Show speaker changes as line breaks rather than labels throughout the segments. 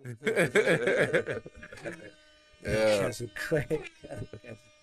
Yeah.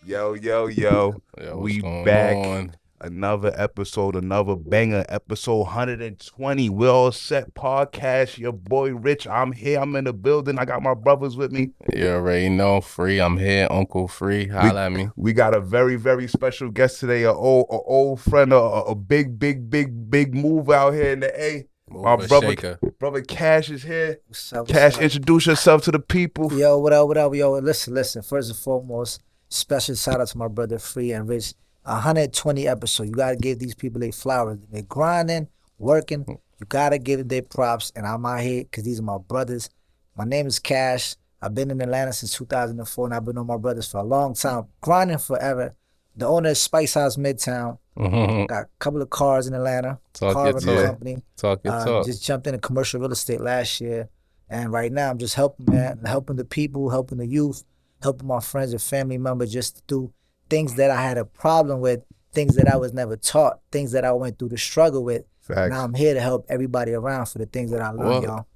Yo.
Yo, what's
We
going
back.
on?
Another episode, another banger. Episode 120. We All Set podcast. Your boy Rich. I'm here. I'm in the building. I got my brothers with me.
You already know, Free. I'm here, Uncle Free. Holla at me.
We got a very, very special guest today. A old friend, a big move out here in the A. My brother Cash is here. Cash, introduce yourself to the people.
Yo, what up? Yo, listen. First and foremost, special shout out to my brother Free and Rich. 120 episodes. You gotta give these people their flowers. They're grinding, working. You gotta give them their props. And I'm out here because these are my brothers. My name is Cash. I've been in Atlanta since 2004, and I've been on my brothers for a long time, grinding forever. The owner is Spice House Midtown. Got a couple of cars in Atlanta.
Talk
company.
Talk.
Just jumped into commercial real estate last year. And right now I'm just helping the people, helping the youth, helping my friends and family members just to do things that I had a problem with, things that I was never taught, things that I went through the struggle with.
Facts.
Now I'm here to help everybody around for the things that I learned, y'all.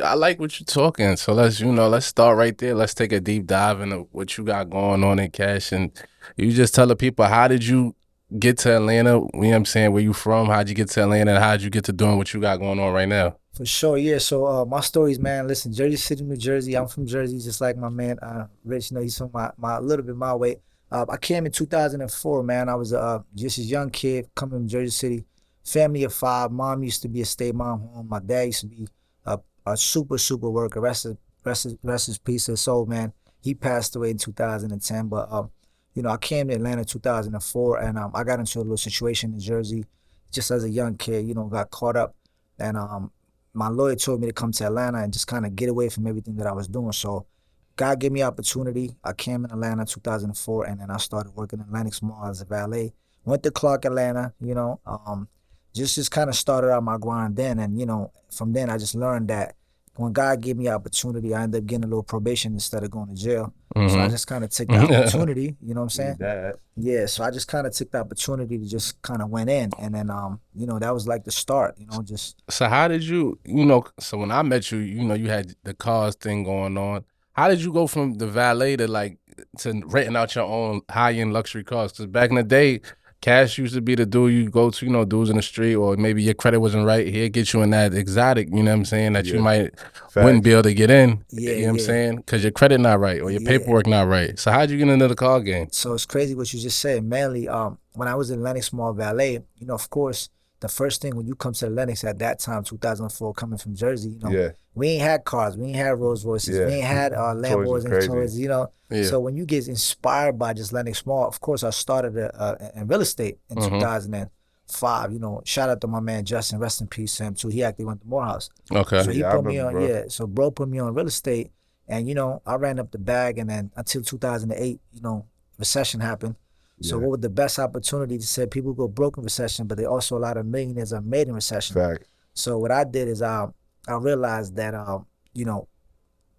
I like what you're talking. So let's start right there. Let's take a deep dive into what you got going on in Cash. And you just tell the people, how did you get to Atlanta? You know what I'm saying? Where you from? How'd you get to Atlanta? And how'd you get to doing what you got going on right now?
For sure, yeah. So my stories, man, listen, Jersey City, New Jersey. I'm from Jersey, just like my man Rich. You know, he's from my a little bit my way. I came in 2004, man. I was just a young kid coming from Jersey City. Family of 5. Mom used to be a stay-mom home. My dad used to be a super worker. Rest his peace of soul, man. He passed away in 2010. But you know, I came to Atlanta in 2004, and I got into a little situation in Jersey, just as a young kid. You know, got caught up, and my lawyer told me to come to Atlanta and just kind of get away from everything that I was doing. So God gave me opportunity. I came in Atlanta in 2004, and then I started working in Lenox Mall as a valet. Went to Clark, Atlanta, you know, just kind of started out my grind then. And, you know, from then I just learned that when God gave me opportunity, I ended up getting a little probation instead of going to jail. So I just kind of took the opportunity, you know what I'm saying? Yeah, so I just kind of took the opportunity to just kind of went in. And then, you know, that was like the start, you know, just.
So how did you know, so when I met you, you know, you had the cars thing going on. How did you go from the valet to renting out your own high-end luxury cars? Because back in the day, Cash used to be the dude you go to, you know, dudes in the street, or maybe your credit wasn't right. He'd get you in that exotic, you know what I'm saying, that you might wouldn't be able to get in, you know what I'm saying, because your credit not right or your paperwork not right. So how'd you get into the car game?
So it's crazy what you just said. Mainly, when I was in Lenox Mall Valet, you know, of course, the first thing when you come to Lenox at that time, 2004, coming from Jersey, you know, we ain't had cars, we ain't had Rolls Royces, we ain't had Lambos and Toys, you know. So when you get inspired by just Lenox Mall, of course, I started in real estate in 2005. You know, shout out to my man Justin, rest in peace, him too. He actually went to Morehouse. Okay. So he put me on, so bro put me on real estate, and you know, I ran up the bag, and then until 2008, you know, recession happened. So what was the best opportunity to say people go broke in recession, but there also a lot of millionaires are made in recession. So what I did is I realized that you know,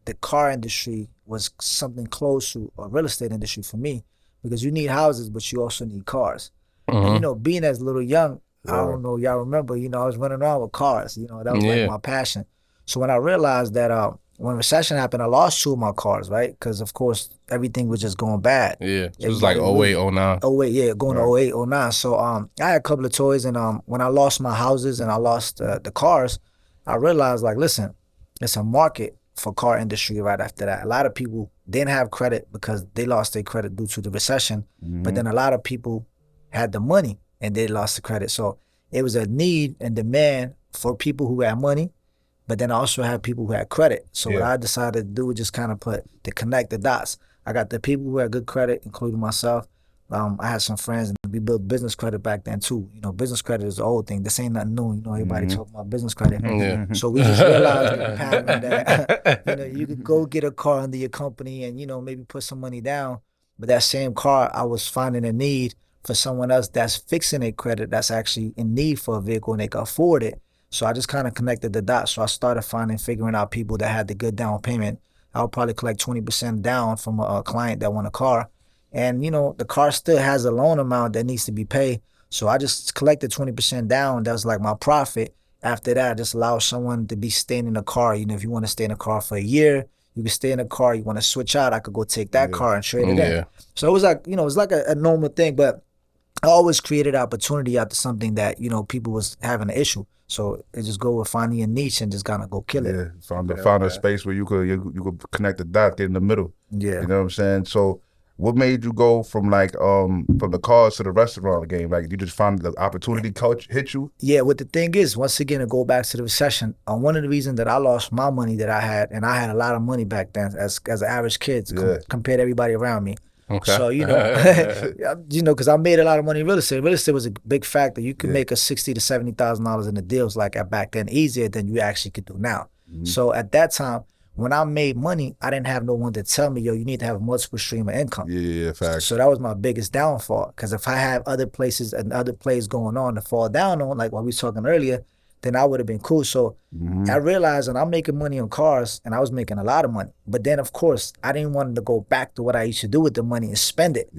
the car industry was something close to a real estate industry for me, because you need houses, but you also need cars. And you know, being as little young, I don't know, y'all remember, you know, I was running around with cars. You know, that was like my passion. So when I realized that when recession happened, I lost 2 of my cars, right? Because, of course, everything was just going bad.
Yeah, it was like 08, 09.
08, yeah, going to 08, 09. So I had a couple of toys, and when I lost my houses and I lost the cars, I realized, like, listen, it's a market for car industry right after that. A lot of people didn't have credit because they lost their credit due to the recession, but then a lot of people had the money and they lost the credit. So it was a need and demand for people who had money, but then I also had people who had credit. So what I decided to do was just kind of connect the dots. I got the people who had good credit, including myself. I had some friends, and we built business credit back then too. You know, business credit is the old thing. This ain't nothing new. You know, everybody talking about business credit. So we just realized the pattern that you know, you could go get a car under your company and, you know, maybe put some money down, but that same car, I was finding a need for someone else that's fixing their credit, that's actually in need for a vehicle and they can afford it. So I just kind of connected the dots. So I started figuring out people that had the good down payment. I would probably collect 20% down from a client that want a car. And, you know, the car still has a loan amount that needs to be paid. So I just collected 20% down. That was like my profit. After that, I just allow someone to be staying in the car. You know, if you want to stay in the car for a year, you can stay in the car. You want to switch out, I could go take that car and trade it in. So it was like, you know, it's like a normal thing, but I always created opportunity after something that, you know, people was having an issue. So it just go with finding a niche and just kind of go kill it.
Yeah, found a space where you could connect the dots, get in the middle.
Yeah.
You know what I'm saying? So what made you go from like from the cars to the restaurant game? Like you just found the opportunity coach hit you?
Yeah, what the thing is, once again, to go back to the recession, one of the reasons that I lost my money that I had, and I had a lot of money back then as an average kid compared to everybody around me.
Okay.
So, you know, because I made a lot of money in real estate. Real estate was a big factor. You could make a $60,000 to $70,000 in the deals like back then easier than you actually could do now. So at that time, when I made money, I didn't have no one to tell me, yo, you need to have a multiple stream of income.
Yeah, facts.
So that was my biggest downfall. Because if I had other places and other plays going on to fall down on, like what we were talking earlier, then I would have been cool. So I realized that I'm making money on cars and I was making a lot of money. But then, of course, I didn't want to go back to what I used to do with the money and spend it.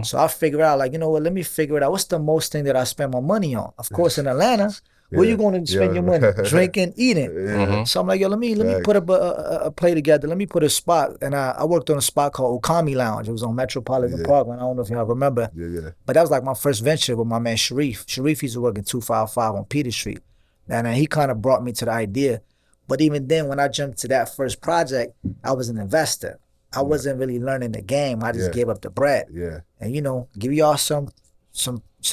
So I figured out, like, you know what, let me figure it out. What's the most thing that I spend my money on? Of course, in Atlanta, where you going to spend your money? Drinking, eating. So I'm like, yo, let me put up a play together. Let me put a spot. And I worked on a spot called Okami Lounge. It was on Metropolitan Park. I don't know if y'all remember. But that was like my first venture with my man Sharif. Sharif used to work in 255 on Peter Street. And he kind of brought me to the idea. But even then, when I jumped to that first project, I was an investor. I wasn't really learning the game. I just gave up the bread. And, you know, give y'all some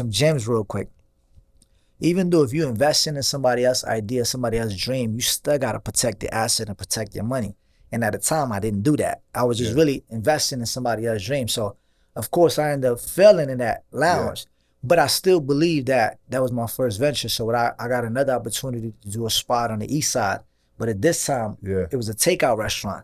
gems real quick. Even though if you invest in somebody else's idea, somebody else's dream, you still got to protect the asset and protect your money. And at the time, I didn't do that. I was just really investing in somebody else's dream. So, of course, I ended up failing in that lounge. But I still believe that was my first venture. So I got another opportunity to do a spot on the east side. But at this time, it was a takeout restaurant.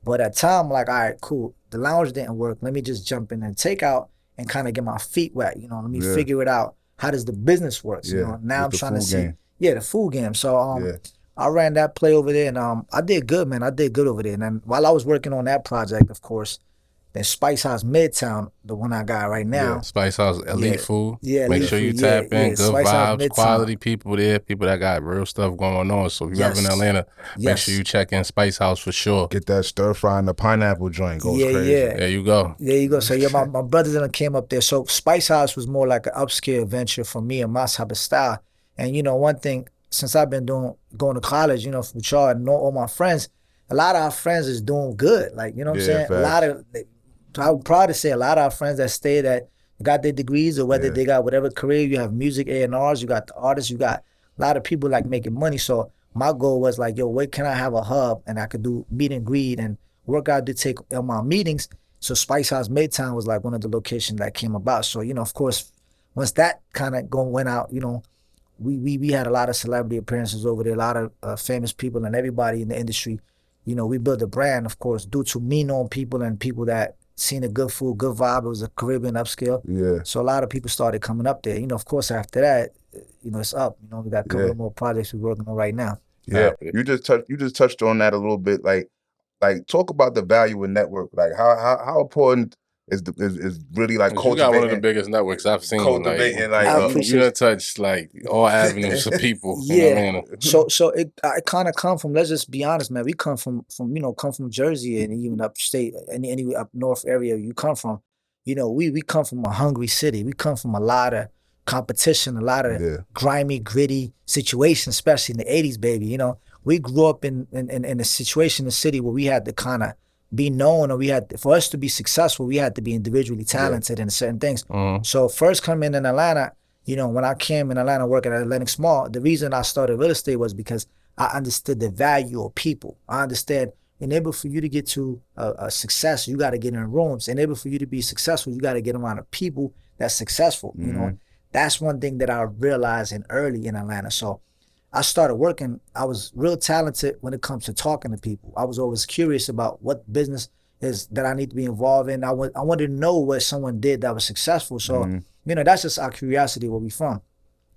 But at the time, like, all right, cool. The lounge didn't work. Let me just jump in and take out and kind of get my feet wet. You know, let me figure it out. How does the business work? You know, now I'm trying to see. The food game. So I ran that play over there and I did good, man. I did good over there. And then while I was working on that project, of course, then Spice House Midtown, the one I got right now.
Spice House, elite food.
Yeah,
make sure you tap in. Good
Spice
vibes, quality people there, people that got real stuff going on. So if you're ever in Atlanta, make sure you check in Spice House for sure.
Get that stir fry and the pineapple joint. Goes crazy.
There you go.
There you go. So my brothers and I came up there. So Spice House was more like an upscale venture for me and my type of style. And you know, one thing, since I've been going to college, you know, with y'all and all my friends, a lot of our friends is doing good. Like, you know what I'm saying?
Facts.
I'm proud to say a lot of our friends that stay that got their degrees or whether they got whatever career, you have music A&Rs, you got the artists, you got a lot of people like making money. So my goal was like, yo, where can I have a hub and I could do meet and greet and work out to take on my meetings. So Spice House Midtown was like one of the locations that came about. So, you know, of course, once that kind of went out, you know, we had a lot of celebrity appearances over there, a lot of famous people and everybody in the industry. You know, we built a brand, of course, due to me knowing people and people that seen the good food, good vibe. It was a Caribbean upscale. So a lot of people started coming up there. You know, of course, after that, you know, it's up. You know, we got a couple of more projects we're working on right now.
You just touched on that a little bit. Like talk about the value in network. Like how important is really like cultivating.
You got one of the biggest networks I've seen.
Cultivating
you done touched like all avenues of people. You know what I mean?
So it kind of come from. Let's just be honest, man. We come from Jersey and even upstate, any up north area you come from. You know, we come from a hungry city. We come from a lot of competition, a lot of grimy, gritty situations, especially in the '80s, baby. You know, we grew up in a situation in the city where we had to kind of be known, or for us to be successful, we had to be individually talented in certain things. So first coming in Atlanta, you know, when I came in Atlanta working at Atlantic Mall, the reason I started real estate was because I understood the value of people. I understand in order for you to get to a success, you got to get in rooms. In order for you to be successful, you got to get around the people that's successful. You know, that's one thing that I realized early in Atlanta. So I started working. I was real talented when it comes to talking to people. I was always curious about what business is that I need to be involved in. I wanted to know what someone did that was successful. So, you know, that's just our curiosity where we from.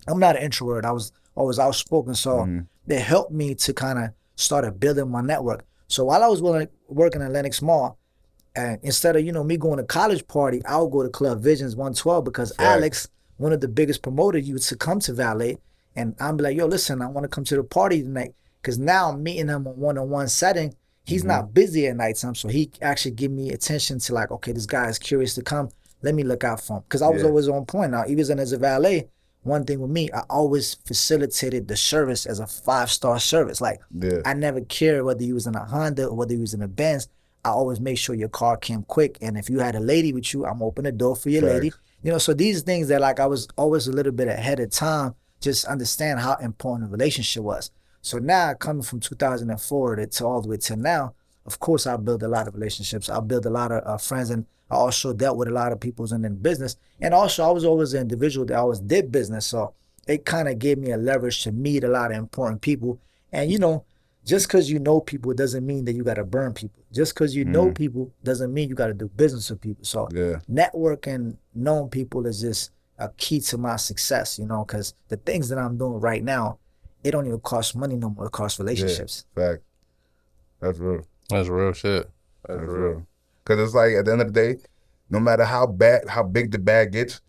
I'm not an introvert. I was always outspoken. So they helped me to kind of start building my network. So while I was working at Lenox Mall, and instead of, you know, me going to college party, I would go to Club Visions 112 because Alex, one of the biggest promoters, used to come to Valet. And I'm like, yo, listen, I want to come to the party tonight. Because now I'm meeting him on one-on-one setting. He's not busy at nighttime, so he actually give me attention to like, okay, this guy is curious to come. Let me look out for him. Because I was always on point. Now, even as a valet, one thing with me, I always facilitated the service as a 5-star service. Like, I never cared whether you was in a Honda or whether you was in a Benz. I always make sure your car came quick. And if you had a lady with you, I'm open the door for your lady. You know, so these things that like I was always a little bit ahead of time, just understand how important the relationship was. So now coming from 2004 to all the way to now, of course I built a lot of relationships. I built a lot of friends, and I also dealt with a lot of people in business. And also I was always an individual that always did business. So it kind of gave me a leverage to meet a lot of important people. And you know, just because you know people doesn't mean that you got to burn people. Just because you know people doesn't mean you got to do business with people. So networking, knowing people is just a key to my success, you know, because the things that I'm doing right now, it don't even cost money no more. It costs relationships.
Fact. That's real.
That's real shit. That's real.
Because it's like, at the end of the day, no matter how big the bag gets,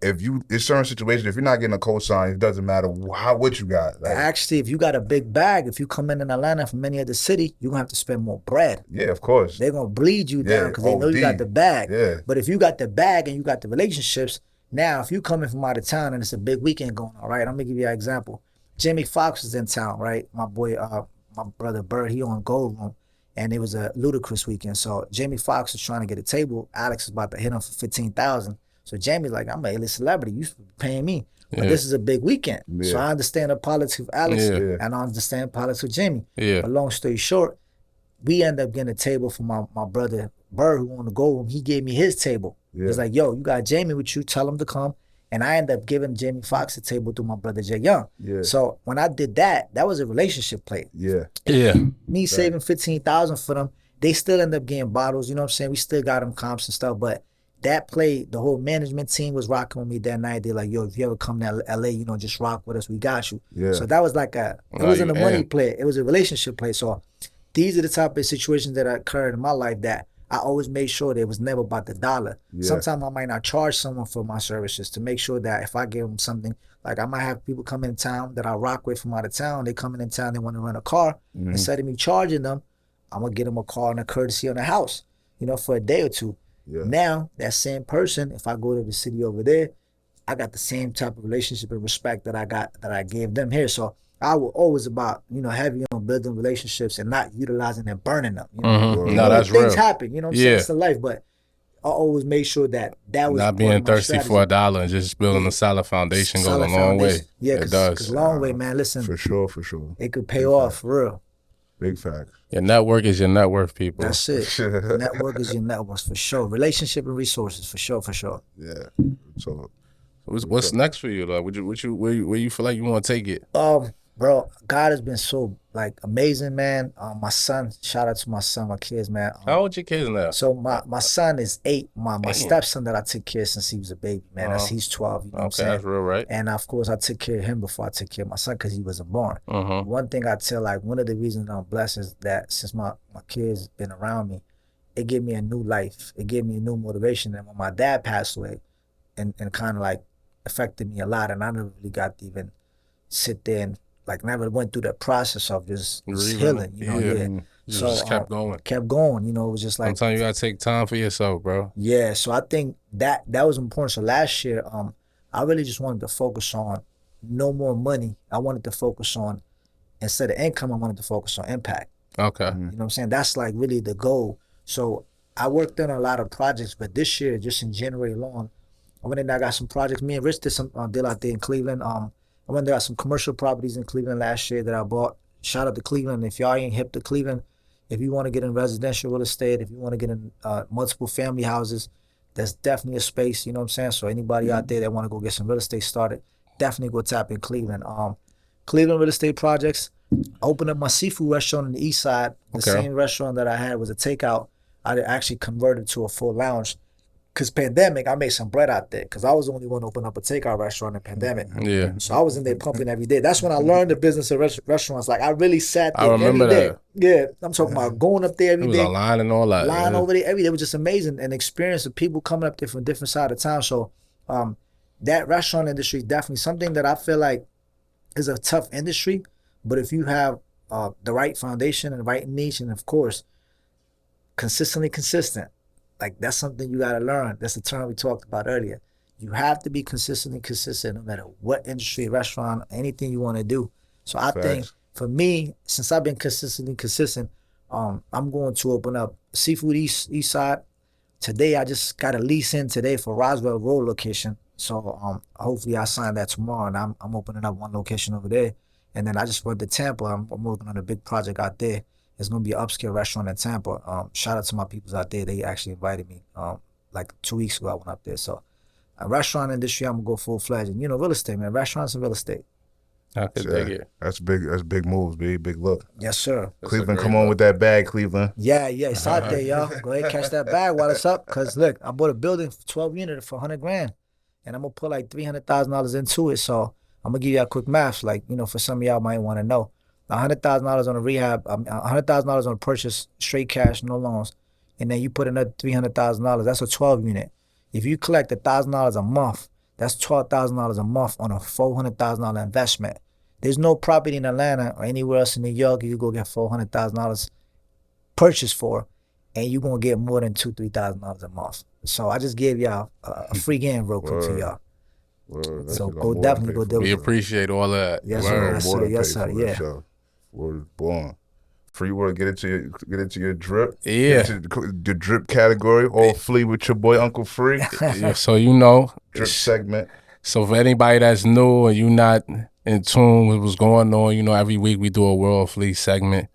there's certain situations, if you're not getting a cosign, it doesn't matter what you got. Like,
actually, if you got a big bag, if you come in Atlanta from any other city, you're going to have to spend more bread.
Yeah, of course.
They're going to bleed you down because they know you got the bag.
Yeah.
But if you got the bag and you got the relationships, now if you coming from out of town and it's a big weekend going on, right? I'm going to give you an example. Jamie Foxx was in town, right? My boy, my brother Bird, he on Gold Room, and it was a ludicrous weekend. So Jamie Foxx was trying to get a table. Alex was about to hit him for $15,000. So Jamie's like, I'm an A-list celebrity. You paying me. But this is a big weekend. So I understand the politics of Alex, and I understand the politics of Jamie. But long story short, we end up getting a table for my brother Bird, who on the Gold Room. He gave me his table. He's like, yo, you got Jamie with you. Tell him to come. And I ended up giving Jamie Foxx a table through my brother Jay Young. So when I did that, that was a relationship play. Me saving $15,000 for them, they still end up getting bottles. You know what I'm saying? We still got them comps and stuff. But that play, the whole management team was rocking with me that night. They're like, yo, if you ever come to LA, you know, just rock with us. We got you. So that was like it wasn't a money play. It was a relationship play. So these are the type of situations that occurred in my life that I always made sure that it was never about the dollar. Sometimes I might not charge someone for my services to make sure that if I give them something, like I might have people come in town that I rock with from out of town. They come in town, they want to rent a car. Instead of me charging them, I'm going to get them a car and a courtesy on the house, you know, for a day or two. Now, that same person, if I go to the city over there, I got the same type of relationship and respect that I gave them here. So I was always about, you know, heavy on building relationships and not utilizing and burning them. You know?
No, that's
real. Things
real.
happen, you know what I'm saying? It's the life, but I always made sure that was
not being thirsty for $1 and just building a solid foundation goes a long way.
Yeah,
it does.
Because long way, man. Listen,
for sure,
it could pay off for real.
Big fact.
Your network is your net worth, people.
That's it. Network is your net worth for sure. Relationship and resources for sure.
Yeah. So,
what's next for you? Like, where you feel like you want to take it?
Bro, God has been so like amazing, man. My son, shout out to my son, my kids, man.
How old your kids now?
So my son is 8. My stepson that I took care of since he was a baby, man. He's 12. You know what I'm saying?
That's real, right?
And of course, I took care of him before I took care of my son because he wasn't born. One thing I tell, like, one of the reasons I'm blessed is that since my kids been around me, it gave me a new life. It gave me a new motivation. And when my dad passed away, and kind of like affected me a lot, and I never really got to even sit there and like never went through that process of just healing, you know. So
just kept going.
Kept going, you know. It was just like
sometimes you gotta take time for yourself, bro.
Yeah, so I think that was important. So last year, I really just wanted to focus on no more money. I wanted to focus on, instead of income, I wanted to focus on impact.
Okay.
You know what I'm saying? That's like really the goal. So I worked on a lot of projects, but this year, just in January alone, I went in there, I got some projects. Me and Rich did some deal out there in Cleveland. I went there, got some commercial properties in Cleveland last year that I bought. Shout out to Cleveland. If y'all ain't hip to Cleveland, if you want to get in residential real estate, if you want to get in multiple family houses, there's definitely a space, you know what I'm saying? So anybody out there that want to go get some real estate started, definitely go tap in Cleveland. Cleveland real estate projects. I opened up my seafood restaurant on the east side. The same restaurant that I had was a takeout. I actually converted to a full lounge. Because pandemic, I made some bread out there. Because I was the only one to open up a takeout restaurant in pandemic.
Yeah.
So I was in there pumping every day. That's when I learned the business of restaurants. Like, I really sat there
I remember
every day.
that.
Yeah. I'm talking about going up there every day.
It was a line and all that.
Line over there every day. It was just amazing. An experience of people coming up there from different side of town. So that restaurant industry is definitely something that I feel like it's a tough industry, but if you have the right foundation and the right niche, and of course, consistently consistent, like that's something you got to learn. That's the term we talked about earlier. You have to be consistently consistent no matter what industry, restaurant, anything you want to do. So I think for me, since I've been consistently consistent, I'm going to open up Seafood East Side. Today, I just got a lease in today for Roswell Road location. So hopefully I sign that tomorrow, and I'm opening up one location over there. And then I just went to Tampa. I'm working on a big project out there. It's gonna be an upscale restaurant in Tampa. Shout out to my peoples out there. They actually invited me. Like 2 weeks ago, I went up there. So, a restaurant industry, I'm gonna go full fledged. And real estate, man. Restaurants and real estate.
I could dig it.
That's big. That's big moves, big look.
Yes, sir.
Cleveland, come on with that bag, Cleveland.
Yeah, it's out there, y'all. Go ahead, catch that bag while it's up. Cause look, I bought a building for 12 units for $100,000, and I'm gonna put like $300,000 into it. So I'm gonna give you a quick math, like for some of y'all might want to know. $100,000 on a rehab, $100,000 on a purchase, straight cash, no loans, and then you put another $300,000. That's a 12 unit. If you collect $1,000 a month, that's $12,000 a month on a $400,000 investment. There's no property in Atlanta or anywhere else in New York you go get $400,000 purchased for, and you're gonna get more than $2,000-$3,000 a month. So I just gave y'all a free game real quick for y'all. So definitely go do it.
We appreciate all that.
Yes, sir. Yes, sir. Yeah.
Word born. Free word. Get into your drip.
Yeah.
Get into the drip category. All Flea with your boy Uncle Free.
Yeah, so
drip segment.
So for anybody that's new or you not in tune with what's going on, every week we do a World Flea segment.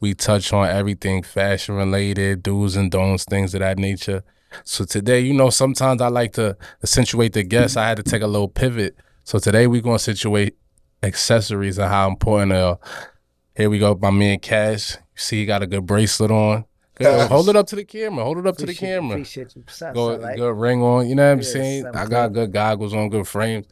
We touch on everything fashion related, do's and don'ts, things of that nature. So today, sometimes I like to accentuate the guests. I had to take a little pivot. So today we're going to situate accessories and how important they are. Here we go, my man Cash. You see he got a good bracelet on. Good. Hold it up to the camera.
Appreciate you.
Good ring on. You know what I'm saying? I got good goggles on, good frames.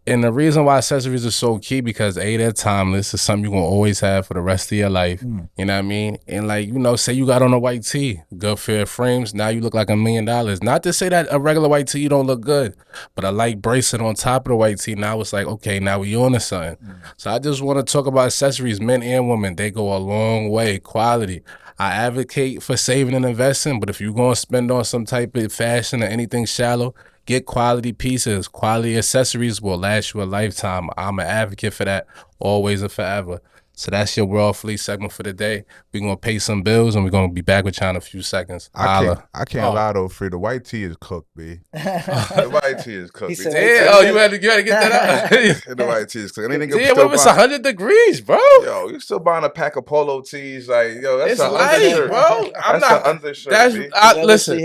And the reason why accessories are so key because they're timeless. It's something you're going to always have for the rest of your life. You know what I mean? And say you got on a white tee, good fair frames, now you look like $1 million. Not to say that a regular white tee you don't look good, but a light bracelet on top of the white tee, now it's like, okay, now we on to something. So I just want to talk about accessories, men and women. They go a long way, quality. I advocate for saving and investing, but if you're going to spend on some type of fashion or anything shallow, get quality pieces. Quality accessories will last you a lifetime. I'm an advocate for that, always and forever. So that's your World Flea segment for the day. We're going to pay some bills, and we're going to be back with you in a few seconds.
I can't lie, though, Free. The white tea is cooked, B. The white tea is cooked.
You had to get that out.
The white tea is cooked.
Yeah, what if it's 100 degrees, bro?
Yo, you still buying a pack of Polo Tees? Like, yo, that's an
light,
undershirt,
bro.
I'm not undershirt,
listen,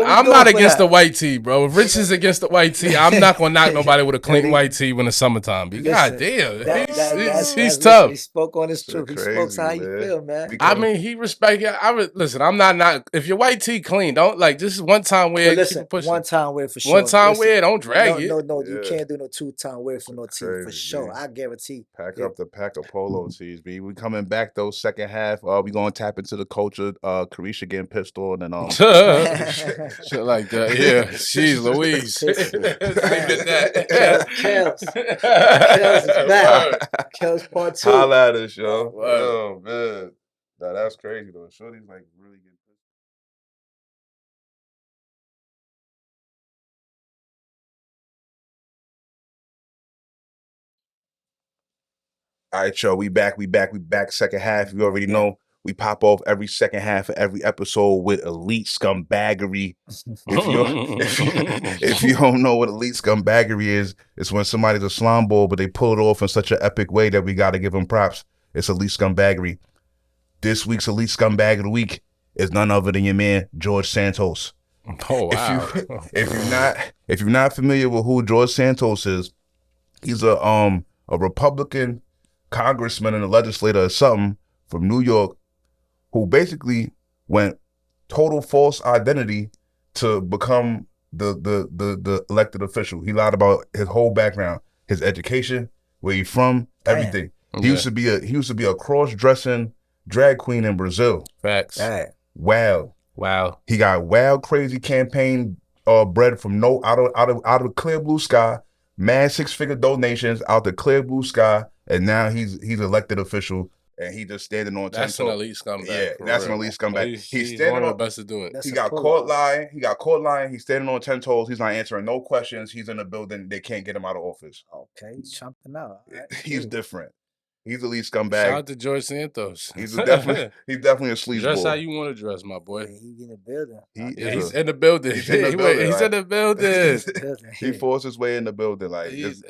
I'm not against the white tee, bro. If Rich is against the white tee, I'm not going to knock nobody with a clean white tee when it's summertime. God damn. He's tough.
He spoke on his truth. He spoke to how you feel, man.
I mean, he respect it. Listen, I'm not. If your white tee clean, don't just one time wear.
Listen, one time wear for sure.
One time wear, don't drag it.
No, you can't do no 2-time wear for no tee for sure. I guarantee.
Pack up the pack of Polo tees, B. We coming back though. Second half, we gonna tap into the culture. Karisha getting pissed on and
shit like that. Yeah, jeez, Louise. Leave it at that.
Kels is back. Kels part 2.
Holla at us, yo. Oh man, that's crazy though. Shorty's like really getting pissed. All right, y'all. We back. Second half. You already know we pop off every second half of every episode with elite scumbaggery. If you don't know what elite scumbaggery is, it's when somebody's a slime ball, but they pull it off in such an epic way that we got to give them props. It's elite scumbaggery. This week's elite scumbag of the week is none other than your man George Santos.
Oh wow!
If you're not familiar with who George Santos is, he's a Republican congressman and a legislator or something from New York who basically went total false identity to become the elected official. He lied about his whole background, his education, where he's from, everything. He used to be a cross-dressing drag queen in Brazil.
Facts.
Wow. He got wild, crazy campaign bread from out of clear blue sky. mad 6-figure donations out the clear blue sky, and now he's elected official. And he just standing on 10 toes.
That's an elite scumbag.
Yeah, that's an elite scumbag.
He's standing one of the best to do it.
He got caught lying. He's standing on 10 toes. He's not answering no questions. He's in the building. They can't get him out of office.
Okay, he's jumping out. Right.
He's different. He's elite scumbag.
Shout out to George Santos.
He's definitely a sleazeball.
Dress how you want to dress, my boy.
Yeah, he's in the building.
He's in the building. He's in the building.
He forced his way in the building. Like there's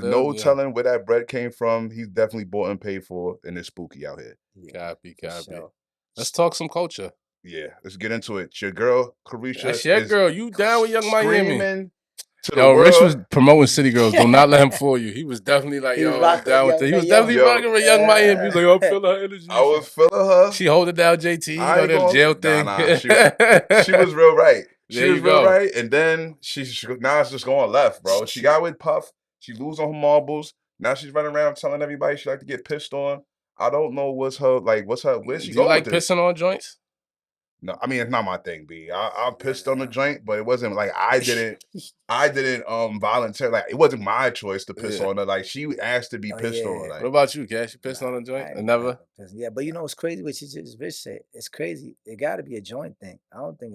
no telling where that bread came from. He's definitely bought and paid for, and it's spooky out here.
Copy. Sure. Let's talk some culture.
Yeah, let's get into it. Your girl, Karisha.
That's your girl. You down with Young Miami?
Yo,
Rich was promoting City Girls. Do not let him fool you. He was definitely like, yo, I'm down with it. He was definitely rocking with Young Miami. He was like, I'm feeling her energy.
I was feeling her.
She hold it down, JT. You know that jail thing.
She was real right. She was real right. And then now it's just going left, bro. She got with Puff. She lose on her marbles. Now she's running around telling everybody she like to get pissed on. I don't know what's her. Where's she going? Do
you like pissing on joints?
No, I mean it's not my thing, B. I pissed on the joint, but it wasn't like I didn't volunteer. Like it wasn't my choice to piss on her. Like she asked to be pissed on. Like,
what about you, Cash? You pissed on a joint? Never.
Yeah, but you know what's crazy? What you just Rich said. It's crazy. It got to be a joint thing. I don't think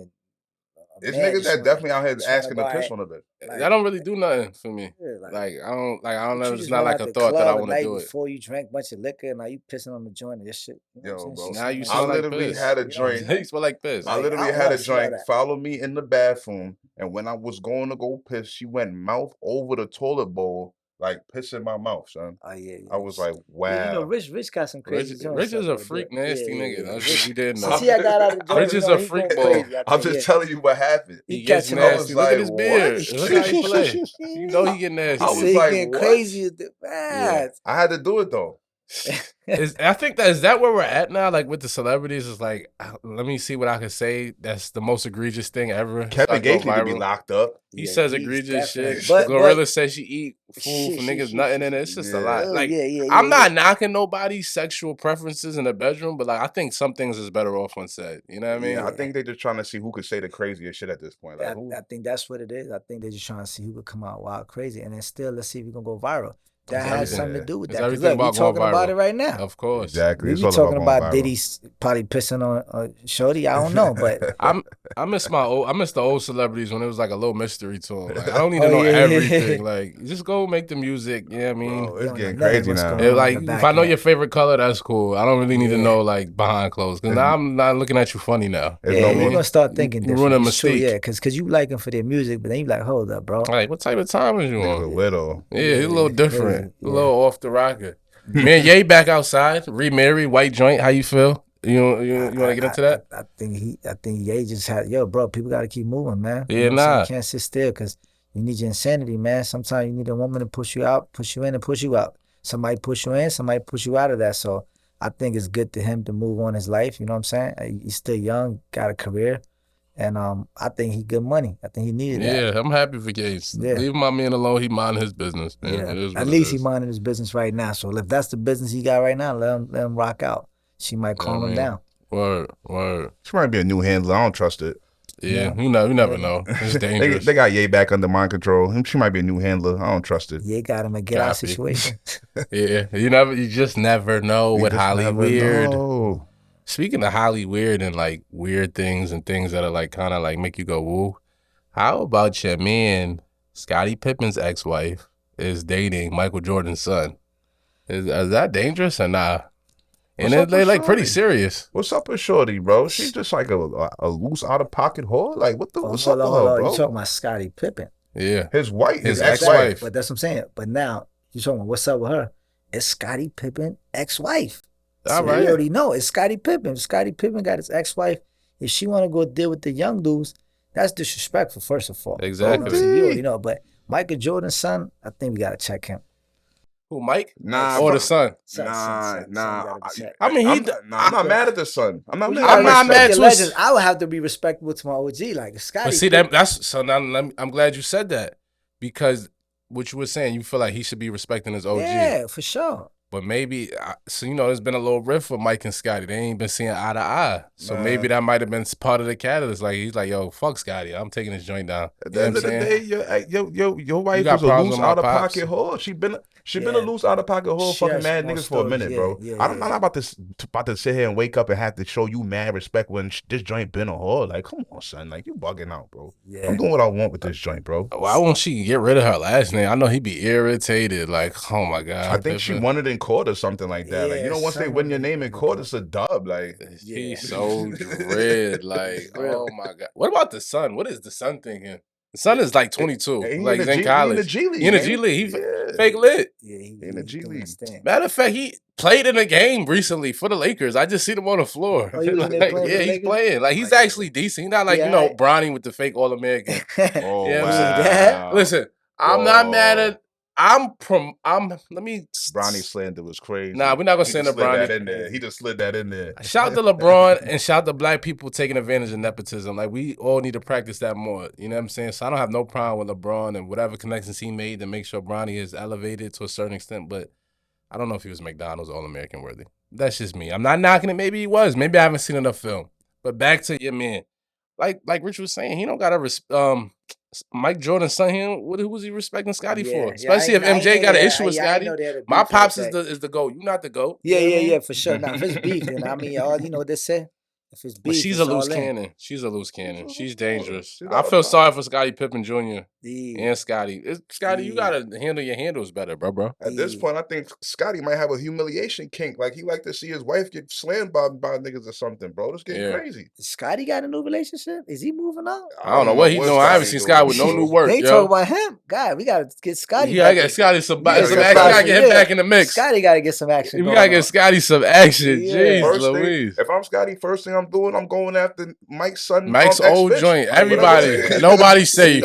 it's niggas that definitely out here asking to piss on a bit.
That don't really do nothing for me. I don't know. It's not like a thought that I want to do it.
Before you drank a bunch of liquor, now you pissing on the joint and this shit.
Yo, bro.
Now you smell like piss.
I literally had a joint.
You smell like piss.
I literally had a joint follow me in the bathroom, and when I was going to go piss, she went mouth over the toilet bowl. Like piss in my mouth, son.
Oh yeah.
I was like, wow.
Yeah, you know, Rich got some crazy joints.
Rich is a freak, nasty nigga. That's what you didn't know.
See, I got out of the joint.
Rich is a freak ball.
I'm just telling you what happened.
He gets nasty. Look at his beard. Look how he play. You know he get nasty.
I was like, getting crazy.
I had to do it though.
I think is that where we're at now? Like with the celebrities, it's like, let me see what I can say. That's the most egregious thing ever.
Kevin Gates need to be locked up.
He says egregious shit. Gorilla says she eat food for niggas nothing in it. It's just a lot. Like I'm not knocking nobody's sexual preferences in the bedroom, but like I think some things is better off unsaid. You know what I mean?
Yeah, I think they're just trying to see who could say the craziest shit at this point. Like,
I think that's what it is. I think they're just trying to see who could come out wild crazy, and then still let's see if we can go viral. That has something to do with that. Look, we're talking about it right now.
Of course.
Exactly.
We're talking about Diddy probably pissing on Shorty. I don't know, but
I miss the old celebrities when it was like a little mystery to them. Like, I don't need to know everything. Like just go make the music. Yeah, I mean,
it's getting crazy now.
Like if I know your favorite color, that's cool. I don't really need to know like behind clothes because now I'm not looking at you funny now.
Yeah, we're gonna start thinking different.
Ruin a mistake.
Yeah, because you like them for their music, but then you like, hold up, bro.
Like what type of time is you on?
A little.
Yeah, he's a little different. A little off the rocker. Man, Ye back outside, remarried, white joint. How you feel? You want to get into that?
I think Ye just had bro. People got to keep moving, man.
Yeah, nah.
You can't sit still because you need your insanity, man. Sometimes you need a woman to push you out, push you in, and push you out. Somebody push you in, somebody push you out of that. So I think it's good to him to move on his life. You know what I'm saying? He's still young, got a career. And I think he good money. I think he needed that.
Yeah, I'm happy for Gates. Yeah. Leave my man alone. He minding his business, man.
Yeah. At least he minding his business right now. So if that's the business he got right now, let him rock out. She might calm him down.
Word.
She might be a new handler. I don't trust it.
Yeah, you never know. It's dangerous.
they got Ye back under mind control. She might be a new handler. I don't trust it.
Ye got him a get out situation.
Yeah, you just never know with Holly Weird. Know. Speaking of Holly Weird and like weird things and things that are like kind of like make you go woo, how about your man Scottie Pippen's ex-wife is dating Michael Jordan's son? Is that dangerous or nah? And they like pretty serious.
What's up with Shorty, bro? She's just like a loose out of pocket whore. Like what's up with her, bro?
You talking about Scottie Pippen?
Yeah,
his wife,
his ex-wife.
But that's what I'm saying. But now you talking about what's up with her? It's Scottie Pippen ex-wife.
All right.
You already know it's Scottie Pippen. Scottie Pippen got his ex-wife. If she want to go deal with the young dudes, that's disrespectful, first of all.
Exactly.
You already know. But Michael Jordan's son, I think we got to check him.
Who, Mike?
Nah.
Or the son?
Nah.
I mean,
I'm not mad at the son. I'm not
mad to I would have to be respectable to my OG. Like, Scottie.
But see, that's so now I'm glad you said that because what you were saying, you feel like he should be respecting his OG.
Yeah, for sure.
But maybe, so there's been a little rift with Mike and Scottie. They ain't been seeing eye to eye. So maybe that might have been part of the catalyst. Like, he's like, yo, fuck Scottie. I'm taking this joint down.
At the end of the day, your wife
got
was a
problems
loose
with my
out of
pops.
pocket whore. She been a loose out of pocket whore, fucking mad niggas for a minute, bro. I'm not about to sit here and wake up and have to show you mad respect when this joint been a whore. Like, come on, son. Like, you bugging out, bro. Yeah. I'm doing what I want with this joint, bro.
Why won't she get rid of her last name? I know he'd be irritated. Like, oh my God.
I think she won it in court or something like that. Like, once they win your name in court, it's a dub. Like,
he's so dread. Like, oh my God. What about the son? What is the son thinking? The son is like 22. He's in college.
He in the G League.
He in the G League. He fake lit.
Yeah,
he in the G League.
Matter of fact, he played in a game recently for the Lakers. I just seen him on the floor.
Oh, he's
playing. Like, he's actually decent. He's not like, Bronny with the fake All-American.
Oh,
wow. Listen, I'm not mad at let me.
Bronny slander was crazy.
Nah, we're not gonna slander
Bronny. He just slid that in there.
Shout out to LeBron and shout out to black people taking advantage of nepotism. Like, we all need to practice that more. You know what I'm saying? So I don't have no problem with LeBron and whatever connections he made to make sure Bronny is elevated to a certain extent. But I don't know if he was McDonald's All-American worthy. That's just me. I'm not knocking it. Maybe he was. Maybe I haven't seen enough film. But back to your man. Like Rich was saying, he don't got a Mike Jordan's son, who was he respecting Scottie for? Especially if MJ got an issue with Scottie. My pops is the GOAT. You not the GOAT.
Yeah, for sure. Now, if it's beef, then you know what they say? If it's beef,
but she's a loose cannon. She's a loose cannon. She's dangerous. I feel sorry for Scottie Pippen Jr. and Scottie. Scottie, you gotta handle your handles better, bro.
At this point, I think Scottie might have a humiliation kink. Like, he like to see his wife get slammed by niggas or something, bro. This getting crazy.
Scottie got a new relationship? Is he moving on?
I don't know what he's doing. I haven't seen Scottie with no new work.
They talk about him. God, we gotta get Scottie.
Yeah, I got Scottie some action. We gotta get him back in the mix.
Scottie gotta get some action.
We gotta get Scottie some action. Jeez, Louise.
If I'm Scottie, first thing I'm doing, I'm going after Mike's son.
Mike's old joint. Everybody. Nobody's safe.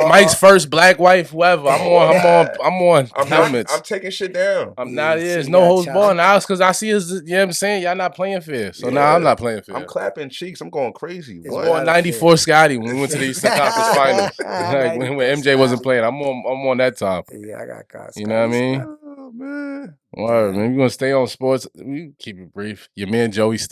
Mike's first black wife, whoever. I'm on helmets.
I'm taking shit down.
I'm not. There's no holds barred now because I see us. You know what I'm saying? Y'all not playing fair. So now I'm not playing fair.
I'm clapping cheeks. I'm going crazy.
It's more 94 Scottie when we went to the Eastern Conference Finals. Like when MJ wasn't playing. I'm on that time.
Yeah, I got guys.
You know what I mean?
Oh, man.
Word, man. We're gonna stay on sports. We keep it brief. Your man Joey he's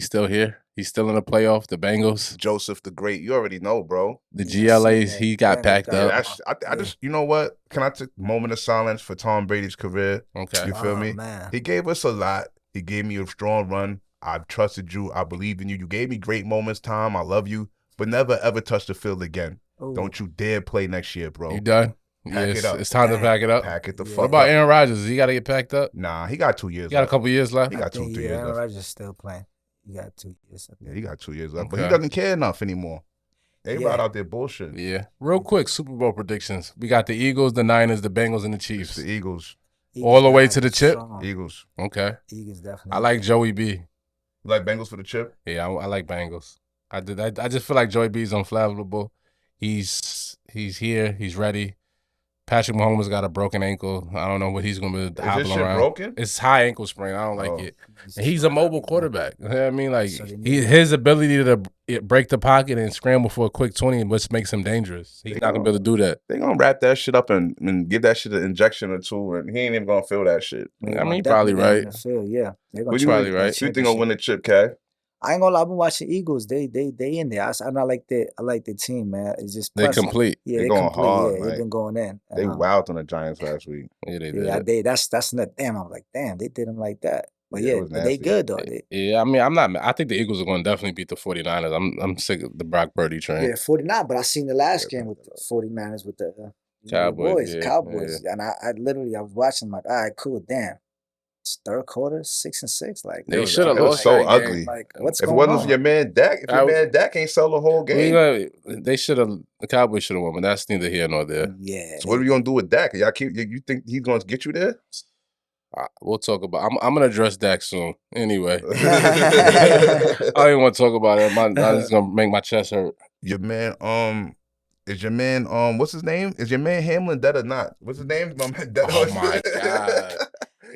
still here. He's still in the playoff. The Bengals.
Joseph the Great. You already know, bro.
The GLAs. He got packed up.
I just, you know what? Can I take a moment of silence for Tom Brady's career?
Okay.
You feel me?
Man.
He gave us a lot. He gave me a strong run. I trusted you. I believed in you. You gave me great moments, Tom. I love you. But never ever touch the field again. Ooh. Don't you dare play next year, bro.
You done?
Pack it up.
It's time to pack it up.
Pack it the fuck up.
What about Aaron Rodgers? He got to get packed up?
Nah, he got 2 years.
He got a couple years left.
He got 2-3 years left.
Aaron Rodgers still playing. He got 2 years left.
Yeah, he got 2 years left, but he doesn't care enough anymore. Everybody out there bullshit.
Yeah. Real quick, Super Bowl predictions. We got the Eagles, the Niners, the Bengals, and the Chiefs.
It's the Eagles.
All the way to the chip?
Eagles.
Okay.
Eagles definitely.
I like Joey B.
You like Bengals for the chip?
Yeah, I like Bengals. I just feel like Joey B is unflappable. He's here. He's ready. Patrick Mahomes got a broken ankle. I don't know what he's going to be hobbling around. Is this shit broken? It's high ankle sprain. I don't like it. And he's a mobile quarterback. You know what I mean? Like, his ability to break the pocket and scramble for a quick 20 which makes him dangerous. He's not going to be able to do that.
They're going to wrap that shit up and give that shit an injection or two, and he ain't even going to feel that shit.
I mean, you're probably right.
Yeah.
You're probably right.
You think going to win the chip, Cav?
I ain't gonna lie, I've been watching Eagles. They in there. I like the team, man. It's just
they complete.
Yeah,
they're going complete. Hard.
Yeah, they've been going in.
They wowed on the Giants last week.
Yeah, they did.
Yeah, that's not. Damn, I'm like, damn, they did them like that. But they good though.
Yeah, I mean, I'm not. I think the Eagles are going to definitely beat the 49ers. I'm sick of the Brock Purdy train.
Yeah, 49. But I seen the last game with the 49ers with the Cowboys. And I was watching like, all right, cool, damn. Third quarter, 6-6. Like
they should have lost.
So ugly.
Like, what's
if
going
it wasn't
on?
Your man Dak, if your man Dak ain't sell the whole game,
they should have. The Cowboys should have won, but that's neither here nor there.
Yeah.
So what are we gonna do with Dak? Y'all you think he's gonna get you there?
We'll talk about. I'm gonna address Dak soon. Anyway, I don't even want to talk about it. I'm just gonna make my chest hurt.
Your man, is your man, what's his name? Is your man Hamlin dead or not? What's his name?
Oh my God.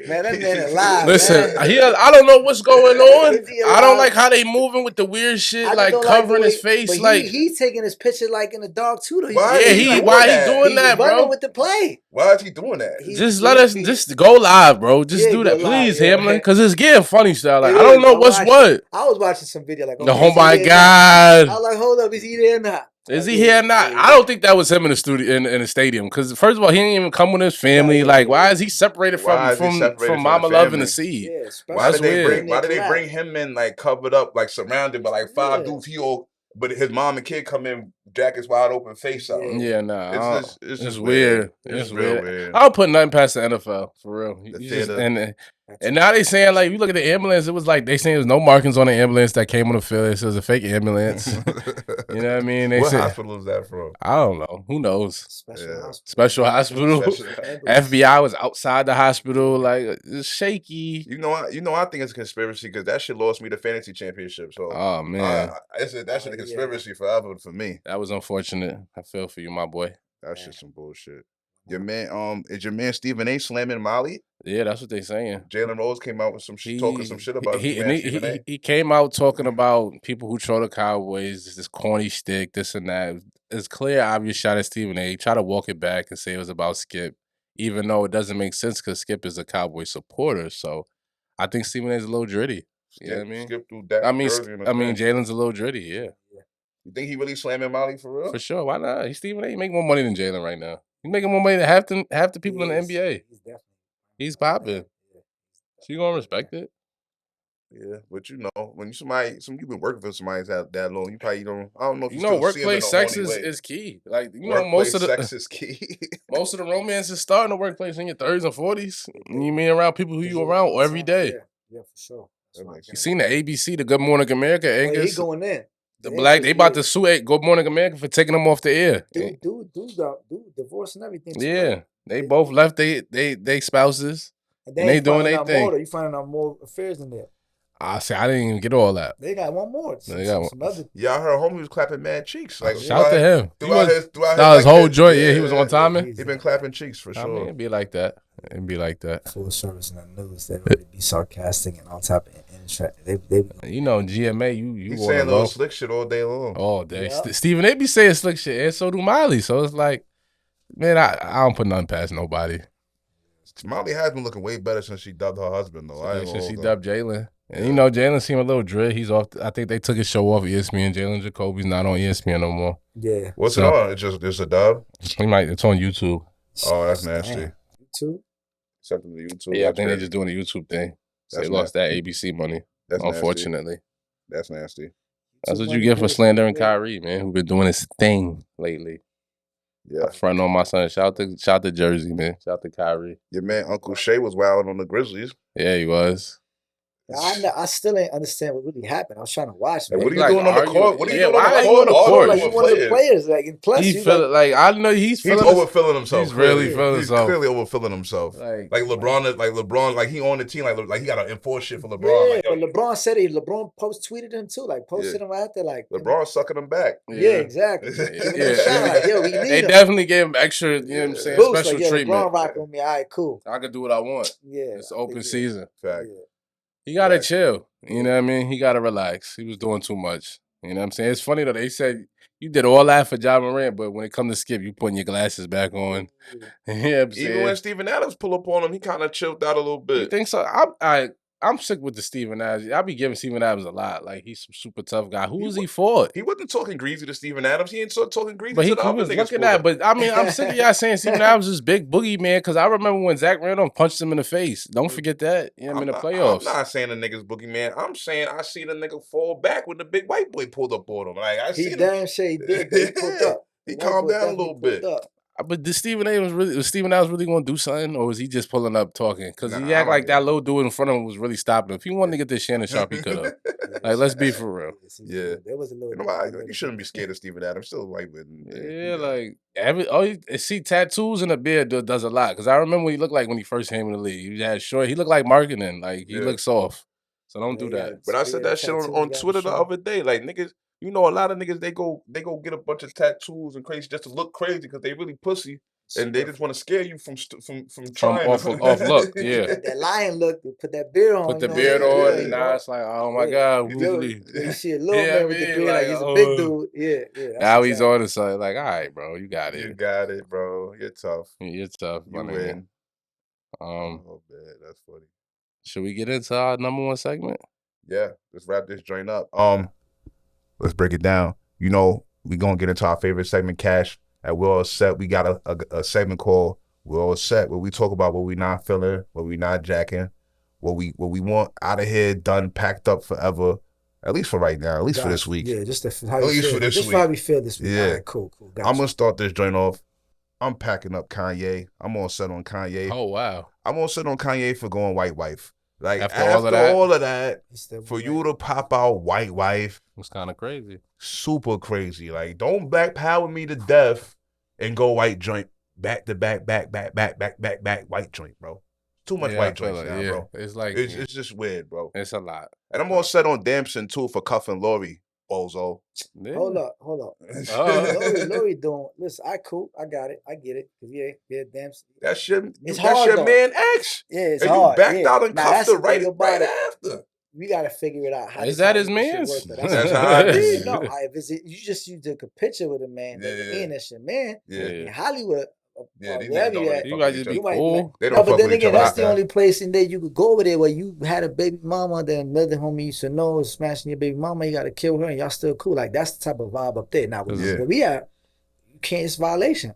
Man, that man alive.
Listen,
man.
I don't know what's going on. I don't like how they moving with the weird shit, like covering his face.
But
like
he's taking his picture like in the dark too. Though.
Why
he doing
He's
that, bro?
running with the play.
Why is he doing that?
Just let us just go live, bro. Just do that, please, Hamlin, because it's getting funny style. Like I don't know what's what.
I was watching some video like,
oh my god!
I was like, hold up, is he there or not?
Is he here or not? I don't think that was him in the studio in the stadium. Because first of all, he didn't even come with his family. Like, why is he separated from Mama Love and the Seed?
Yeah,
why did they bring him in like covered up, like surrounded by like 5 dudes? But his mom and kid come in, jackets wide open, face out.
Yeah, nah.
It's just
weird.
It's real weird.
I don't put nothing past the NFL for real. And now they saying like, you look at the ambulance, it was like they saying there's no markings on the ambulance that came on the field. It says a fake ambulance. You know what I mean?
What hospital is that from?
I don't know. Who knows? Special hospital. FBI was outside the hospital. Like it's shaky.
You know, I think it's a conspiracy because that shit lost me the fantasy championship. So,
oh man,
that shit a conspiracy forever for me.
That was unfortunate. I feel for you, my boy.
That shit's some bullshit. Your man, is your man Stephen A. slamming Molly?
Yeah, that's what they saying.
Jalen Rose came out with talking some shit about
he came out talking about people who troll the Cowboys, this corny stick, this and that. It's clear, obvious shot at Stephen A. He tried to walk it back and say it was about Skip, even though it doesn't make sense because Skip is a Cowboy supporter. So I think Stephen A. is a little dritty. You know what I mean?
Skip through that.
I mean, Jalen's a little dritty. Yeah.
You think he really slamming Molly for real?
For sure. Why not? He's Stephen A. He make more money than Jalen right now. He's making more money than half the people in the NBA. He's popping. So you gonna respect it?
Yeah, but you know, when you've been working for somebody that long, you probably don't. I don't know if you
workplace sex is key. Like
most of the sex is key.
Most of the romance is starting the workplace in your 30s and 40s. You mean around people who you around every day.
Yeah, for sure.
You seen the ABC, the Good Morning America Angus?
He going in.
The black, they about to sue Good Morning America for taking them off the air.
Dude, divorce and everything.
Yeah, they both left they spouses, and they doing their thing.
You finding out more affairs than that.
I didn't even get all that.
They got one more.
They got one.
Yeah, I heard homie was clapping mad cheeks. Like
shout to him.
Throughout
his whole joint. Yeah, he was on timing.
He been clapping cheeks for sure.
I mean, it'd be like that.
Full service in the news. They really be sarcastic and all type of they
you know, GMA, you
he's saying little slick shit all day long.
All day. Yeah. Stephen, they be saying slick shit, and so do Miley. So it's like, man, I don't put nothing past nobody.
Molly has been looking way better since she dubbed her husband, though.
Since she dubbed Jalen. And you know, Jalen seemed a little dread. He's off. I think they took his show off ESPN. Jalen Jacoby's not on ESPN no more.
Yeah.
What's it on? It's just a dub?
It's on YouTube.
Oh, that's nasty.
YouTube?
Something to YouTube.
Yeah, I think they're just doing the YouTube thing. So they lost that ABC money. That's unfortunately.
Nasty. That's nasty.
That's what you get for slandering Kyrie, man, who been doing his thing lately.
Yeah.
Front on my son. Shout to Jersey, man. Shout to Kyrie.
Your man Uncle Shay was wilding on the Grizzlies.
Yeah, he was.
I still ain't understand what really happened. I was trying to watch.
What are you doing on the court? What are you doing
on the court?
Like one of the players. Like, and plus,
he feel like I know he's
overfilling himself.
He's really feeling himself.
He's clearly overfilling himself. Like LeBron, like he on the team. Like he got to enforce shit for LeBron.
Yeah, but LeBron said it. LeBron tweeted him too. Like posted him out there. Like
LeBron sucking him back.
Yeah, exactly.
They definitely gave him extra. You know what I'm saying?
Boost,
special treatment.
LeBron rocking with me. All right, cool.
I can do what I want.
Yeah,
it's open season.
Fact.
He gotta chill. You know what I mean? He gotta relax. He was doing too much. You know what I'm saying? It's funny though. They said you did all that for Ja Morant, but when it comes to Skip, you putting your glasses back on. Yeah,
even when Steven Adams pull up on him, he kind of chilled out a little bit.
You think so? I'm sick with the Steven Adams. I be giving Steven Adams a lot. Like he's some super tough guy. Who was he for?
He wasn't talking greasy to Steven Adams. He ain't talking greasy
but
to the other
was
niggas.
Looking at, but I mean, I'm sick of y'all saying Steven Adams is big boogie man because I remember when Zach Randolph punched him in the face. Don't forget that. You know what I mean? The playoffs.
I'm not saying the nigga's boogeyman. I'm saying I see the nigga fall back when the big white boy pulled up on him. Like I see
damn shit he did. He pulled up.
He calmed down a little bit.
But was Steven Adams really going to do something, or was he just pulling up talking? Because he act like that little dude in front of him was really stopping him. If he wanted to get this Shannon Sharpe, he could have. Like, let's be for real.
Yeah, there was a little. You shouldn't be scared of Steven Adams. Still white with.
Yeah, like see tattoos and a beard does a lot. Because I remember what he looked like when he first came in the league. He had short. He looked like marketing. Like he looked soft. So don't do that.
But I said that shit on Twitter the other day. Like niggas. You know, a lot of niggas they go get a bunch of tattoos and crazy just to look crazy because they really pussy. And they just want to scare you from trying
off look. Yeah,
that lion look. Put that beard on.
Put the beard on, and now it's like, oh my god,
you see a little man with the beard, like he's a big dude. Yeah.
Now he's on the side, like, all right, bro, you got it.
You got it, bro. You're tough.
You're tough.
You win.
Oh
man, that's funny.
Should we get into our number one segment?
Yeah, let's wrap this joint up. Let's break it down. You know, we gonna get into our favorite segment, Cash. At We're All Set, we got a segment called We're All Set, where we talk about what we not feeling, what we not jacking, what we want out of here, done, packed up forever. At least for right now. At least for this week.
Yeah, just how we feel. Just how we feel this week.
Yeah,
all right, cool.
I'm gonna start this joint off. I'm packing up Kanye. I'm all set on Kanye.
Oh wow.
I'm all set on Kanye for going white wife. Like after all of that, for you to pop out white wife,
it's kind of crazy.
Super crazy. Like, don't black power me to death and go white joint back to back white joint, bro. Too much white joints now, bro.
It's like
it's just weird, bro.
It's a lot.
And I'm all set on Damson too for cuffing Lori, bozo.
Yeah. Hold up. Lori doing. Listen, cool. I got it. I get it. Yeah, Damson.
That's your
hard,
man ex.
Yeah, it's
and
hard.
You backed out and cuffed her right
after. We gotta figure it out.
Is that his man?
That's how it is.
No, you took a picture with a man. That's your man.
Yeah.
In Hollywood.
You guys just be cool.
No, but then again, that's the only place in there you could go over there where you had a baby mama, then another homie used to know is smashing your baby mama, you gotta kill her and y'all still cool. Like that's the type of vibe up there. Now where we at, you can't, it's violation.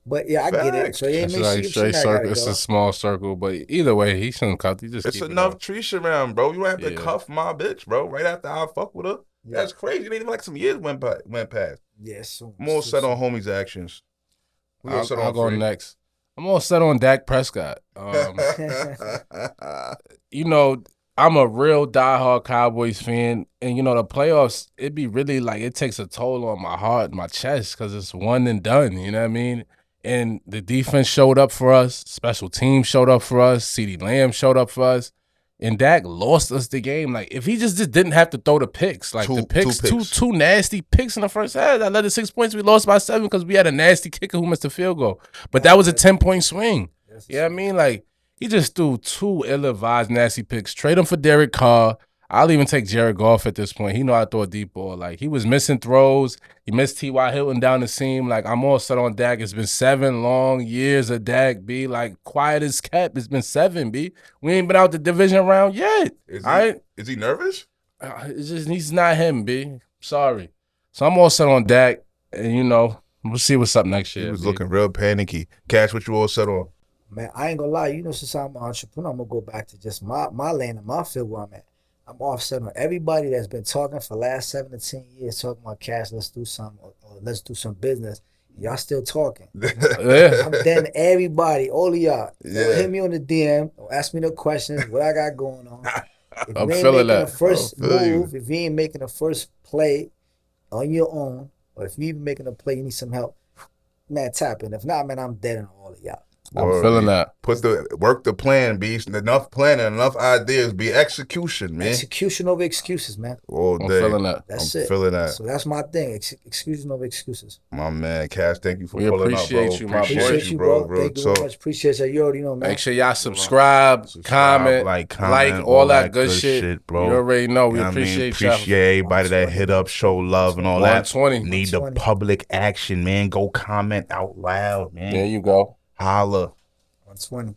But yeah, I get it. So yeah,
it's a small circle, but either way, he shouldn't cuff.
It's enough Trisha around, bro. You don't have to cuff my bitch, bro. Right after I fuck with her. Yeah. That's crazy. It ain't even like some years went past.
Yes.
More set on homies' actions.
I'll go next. I'm all set on Dak Prescott. You know, I'm a real diehard Cowboys fan, and you know the playoffs. It be really like it takes a toll on my heart, and my chest, because it's one and done. You know what I mean? And the defense showed up for us. Special teams showed up for us. CeeDee Lamb showed up for us. And Dak lost us the game. Like, if he just didn't have to throw the picks. Like, two nasty picks in the first half. I led the 6 points. We lost by 7 because we had a nasty kicker who missed a field goal. But that was a 10-point swing. You know what I mean? Like, he just threw 2 ill-advised nasty picks. Trade him for Derek Carr. I'll even take Jared Goff at this point. He know how to throw a deep ball. Like, he was missing throws. He missed T.Y. Hilton down the seam. Like, I'm all set on Dak. It's been 7 long years of Dak, B. Like, quiet as kept. It's been 7, B. We ain't been out the division round yet.
Is he nervous?
It's just, he's not him, B. Sorry. So I'm all set on Dak. And, you know, we'll see what's up next year.
He was looking real panicky. Cash, what you all set on?
Man, I ain't gonna lie. You know, since I'm an entrepreneur, I'm gonna go back to just my lane and my field where I'm at. I'm offset on everybody that's been talking for the last 7 to 10 years, talking about cash, let's do something, or let's do some business. Y'all still talking. I'm done everybody, all of y'all. Hit me on the DM, or ask me no questions, what I got going on. If
I'm
you ain't
feeling
making
that.
the first move, if you ain't making the first play on your own, or if you even making a play, you need some help, man, tap in. If not, man, I'm dead on all of y'all.
I'm feeling that.
Work the plan, B. Enough planning, enough ideas, be execution, man.
Execution over excuses, man.
All day.
I'm feeling that.
That's
I'm feeling that.
So that's my thing. Execution over excuses.
My man, Cash, thank you for
pulling up, bro.
Appreciate you, my boy.
Appreciate you, bro. Thank you very much. Appreciate you. You already know, man.
Make sure y'all subscribe, comment, like all that good shit, bro. You already know. We appreciate y'all.
Appreciate everybody that hit up, show love and all that.
120.
Need the public action, man. Go comment out loud, man.
There you go.
Holla.
120.